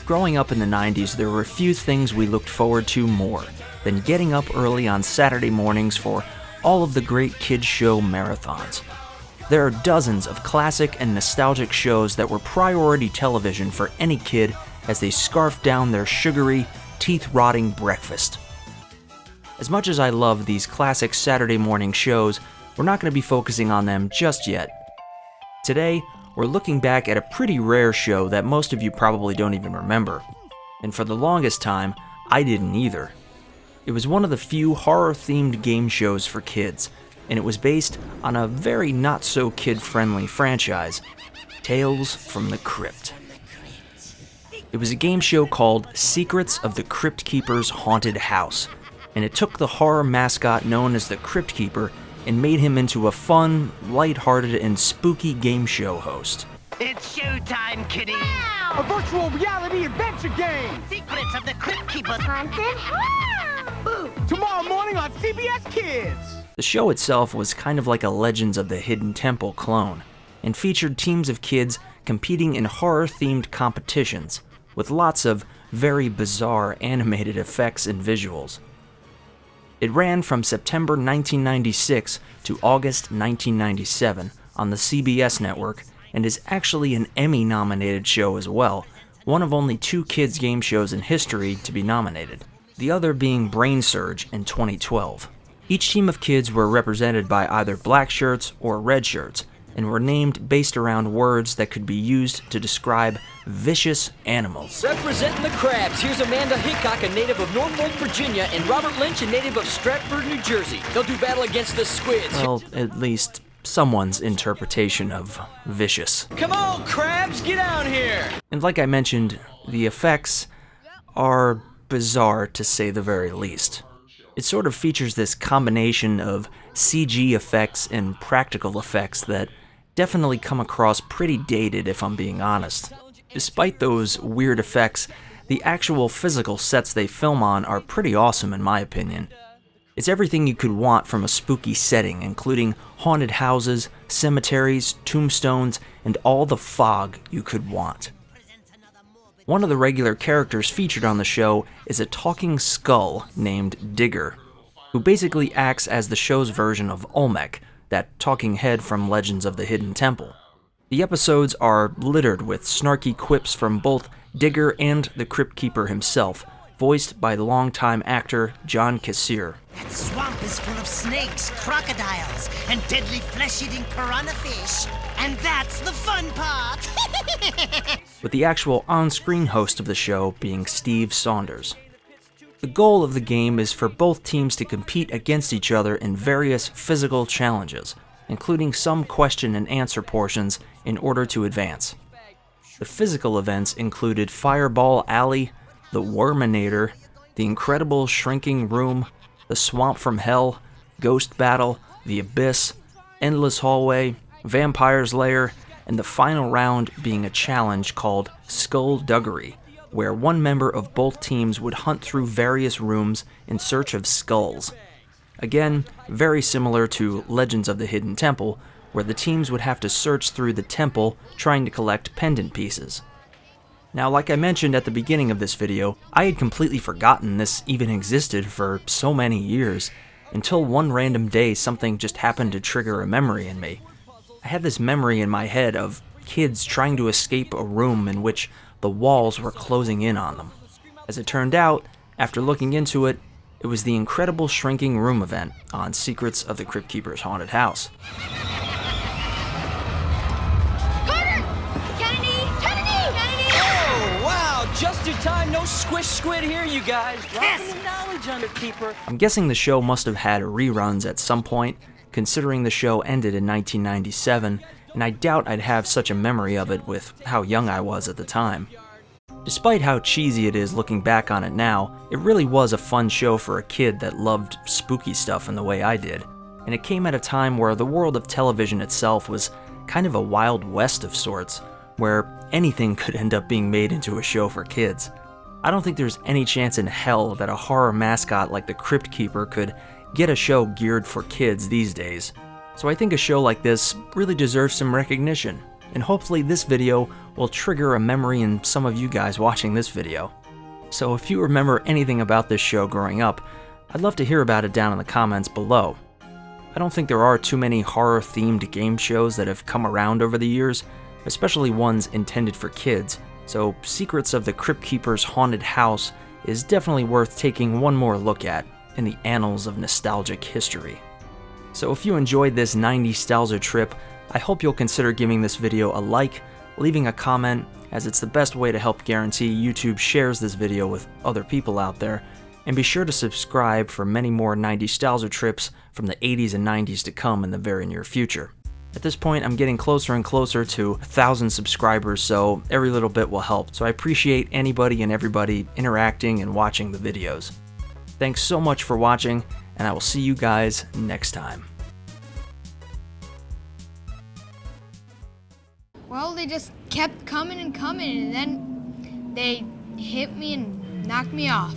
Growing up in the 90s, there were few things we looked forward to more than getting up early on Saturday mornings for all of the great kids show marathons. There are dozens of classic and nostalgic shows that were priority television for any kid as they scarfed down their sugary, teeth-rotting breakfast. As much as I love these classic Saturday morning shows, we're not going to be focusing on them just yet. Today, we're looking back at a pretty rare show that most of you probably don't even remember. And for the longest time, I didn't either. It was one of the few horror-themed game shows for kids, and it was based on a very not-so-kid-friendly franchise, Tales from the Crypt. It was a game show called Secrets of the Cryptkeeper's Haunted House, and it took the horror mascot known as the Cryptkeeper and made him into a fun, lighthearted, and spooky game show host. It's showtime, kiddies! Wow! A virtual reality adventure game! Secrets of the Cryptkeeper! Haunted House! Tomorrow morning on CBS Kids! The show itself was kind of like a Legends of the Hidden Temple clone, and featured teams of kids competing in horror-themed competitions, with lots of very bizarre animated effects and visuals. It ran from September 1996 to August 1997 on the CBS network and is actually an Emmy-nominated show as well, one of only 2 kids' game shows in history to be nominated, the other being Brain Surge in 2012. Each team of kids were represented by either black shirts or red shirts, and were named based around words that could be used to describe vicious animals. Representing the Crabs, here's Amanda Hickok, a native of Norfolk, Virginia, and Robert Lynch, a native of Stratford, New Jersey. They'll do battle against the Squids. Well, at least someone's interpretation of vicious. Come on, Crabs, get down here! And like I mentioned, the effects are bizarre to say the very least. It sort of features this combination of CG effects and practical effects that definitely come across pretty dated, if I'm being honest. Despite those weird effects, the actual physical sets they film on are pretty awesome in my opinion. It's everything you could want from a spooky setting, including haunted houses, cemeteries, tombstones, and all the fog you could want. One of the regular characters featured on the show is a talking skull named Digger, who basically acts as the show's version of Olmec, that talking head from Legends of the Hidden Temple. The episodes are littered with snarky quips from both Digger and the Cryptkeeper himself, voiced by the longtime actor John Kassir. That swamp is full of snakes, crocodiles, and deadly flesh-eating piranha fish. And that's the fun part! With the actual on-screen host of the show being Steve Saunders. The goal of the game is for both teams to compete against each other in various physical challenges, including some question and answer portions in order to advance. The physical events included Fireball Alley, the Worminator, the Incredible Shrinking Room, the Swamp from Hell, Ghost Battle, the Abyss, Endless Hallway, Vampire's Lair, and the final round being a challenge called Skullduggery, where one member of both teams would hunt through various rooms in search of skulls. Again, very similar to Legends of the Hidden Temple, where the teams would have to search through the temple trying to collect pendant pieces. Now, like I mentioned at the beginning of this video, I had completely forgotten this even existed for so many years, until one random day something just happened to trigger a memory in me. I had this memory in my head of kids trying to escape a room in which the walls were closing in on them. As it turned out, after looking into it, it was the Incredible Shrinking Room event on Secrets of the Cryptkeeper's Haunted House. Just in time, no squish squid here, you guys. Dropping the knowledge, Underkeeper. I'm guessing the show must have had reruns at some point, considering the show ended in 1997, and I doubt I'd have such a memory of it with how young I was at the time. Despite how cheesy it is looking back on it now, it really was a fun show for a kid that loved spooky stuff in the way I did, and it came at a time where the world of television itself was kind of a wild west of sorts, where anything could end up being made into a show for kids. I don't think there's any chance in hell that a horror mascot like the Cryptkeeper could get a show geared for kids these days. So I think a show like this really deserves some recognition, and hopefully this video will trigger a memory in some of you guys watching this video. So if you remember anything about this show growing up, I'd love to hear about it down in the comments below. I don't think there are too many horror-themed game shows that have come around over the years, especially ones intended for kids, so Secrets of the Cryptkeeper's Haunted House is definitely worth taking one more look at in the annals of nostalgic history. So if you enjoyed this 90s nostalgia trip, I hope you'll consider giving this video a like, leaving a comment, as it's the best way to help guarantee YouTube shares this video with other people out there, and be sure to subscribe for many more 90s nostalgia trips from the 80s and 90s to come in the very near future. At this point, I'm getting closer and closer to 1,000 subscribers, so every little bit will help. So I appreciate anybody and everybody interacting and watching the videos. Thanks so much for watching, and I will see you guys next time. Well, they just kept coming and coming, and then they hit me and knocked me off.